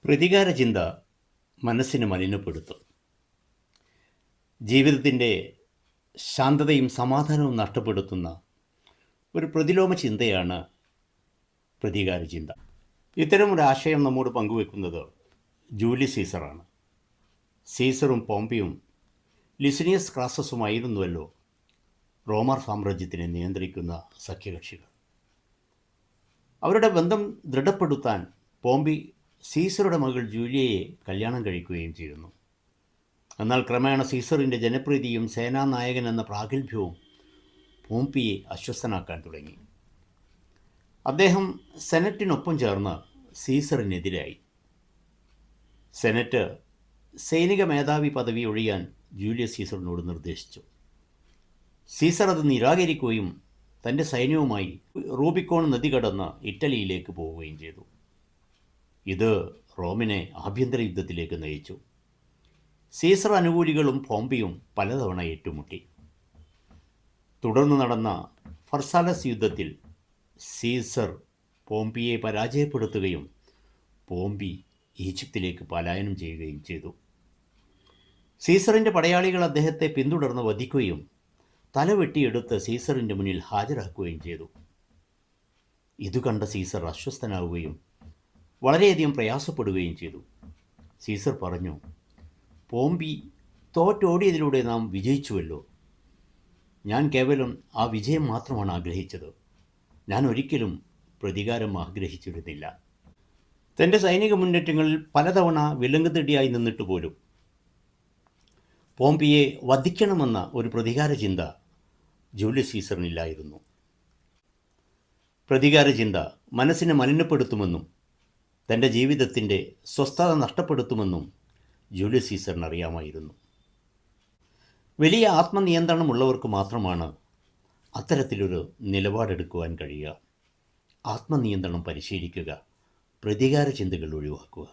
പ്രതികാര ചിന്ത മനസ്സിനെ മലിനപ്പെടുത്തും. ജീവിതത്തിൻ്റെ ശാന്തതയും സമാധാനവും നഷ്ടപ്പെടുത്തുന്ന ഒരു പ്രതിലോമ ചിന്തയാണ് പ്രതികാര ചിന്ത. ഇത്തരം ഒരു ആശയം നമ്മോട് പങ്കുവെക്കുന്നത് ജൂലിയസ് സീസറാണ്. സീസറും പോംപിയും ലിസിനിയസ് ക്രാസസുമായിരുന്നുവല്ലോ റോമർ സാമ്രാജ്യത്തിനെ നിയന്ത്രിക്കുന്ന സഖ്യകക്ഷികൾ. അവരുടെ ബന്ധം ദൃഢപ്പെടുത്താൻ പോംപി സീസറുടെ മകൾ ജൂലിയയെ കല്യാണം കഴിക്കുകയും ചെയ്യുന്നു. എന്നാൽ ക്രമേണ സീസറിൻ്റെ ജനപ്രീതിയും സേനാനായകൻ എന്ന പ്രാഗൽഭ്യവും പോംപിയെ അസ്വസ്ഥനാക്കാൻ തുടങ്ങി. അദ്ദേഹം സെനറ്റിനൊപ്പം ചേർന്ന് സീസറിനെതിരായി. സെനറ്റ് സൈനിക മേധാവി പദവി ഒഴിയാൻ ജൂലിയസ് സീസറിനോട് നിർദ്ദേശിച്ചു. സീസർ അത് നിരാകരിക്കുകയും തൻ്റെ സൈന്യവുമായി റൂബിക്കോൺ നദി കടന്ന് ഇറ്റലിയിലേക്ക് പോവുകയും ചെയ്തു. ഇത് റോമിനെ ആഭ്യന്തര യുദ്ധത്തിലേക്ക് നയിച്ചു. സീസർ അനുകൂലികളും പോംപിയും പലതവണ ഏറ്റുമുട്ടി. തുടർന്ന് നടന്ന ഫർസാലസ് യുദ്ധത്തിൽ സീസർ പോംപിയെ പരാജയപ്പെടുത്തുകയും പോംപി ഈജിപ്തിലേക്ക് പലായനം ചെയ്യുകയും ചെയ്തു. സീസറിൻ്റെ പടയാളികൾ അദ്ദേഹത്തെ പിന്തുടർന്ന് വധിക്കുകയും തലവെട്ടിയെടുത്ത് സീസറിൻ്റെ മുന്നിൽ ഹാജരാക്കുകയും ചെയ്തു. ഇതു കണ്ട സീസർ അസ്വസ്ഥനാവുകയും വളരെയധികം പ്രയാസപ്പെടുകയും ചെയ്തു. സീസർ പറഞ്ഞു, പോംപി തോറ്റോടിയതിലൂടെ നാം വിജയിച്ചുവല്ലോ. ഞാൻ കേവലം ആ വിജയം മാത്രമാണ് ആഗ്രഹിച്ചത്. ഞാൻ ഒരിക്കലും പ്രതികാരം ആഗ്രഹിച്ചിരുന്നില്ല. തൻ്റെ സൈനിക മുന്നേറ്റങ്ങളിൽ പലതവണ വിലങ്ങുതടിയായി നിന്നിട്ട് പോലും പോംപിയെ വധിക്കണമെന്ന ഒരു പ്രതികാര ചിന്ത ജൂലിയസ് സീസറിനില്ലായിരുന്നു. പ്രതികാര ചിന്ത മനസ്സിനെ മലിനപ്പെടുത്തുമെന്നും തൻ്റെ ജീവിതത്തിൻ്റെ സ്വസ്ഥത നഷ്ടപ്പെടുത്തുമെന്നും ജൂലിയസ് സീസറിന് അറിയാമായിരുന്നു. വലിയ ആത്മനിയന്ത്രണമുള്ളവർക്ക് മാത്രമാണ് അത്തരത്തിലൊരു നിലപാടെടുക്കുവാൻ കഴിയുക. ആത്മനിയന്ത്രണം പരിശീലിക്കുക, പ്രതികാര ചിന്തകൾ ഒഴിവാക്കുക.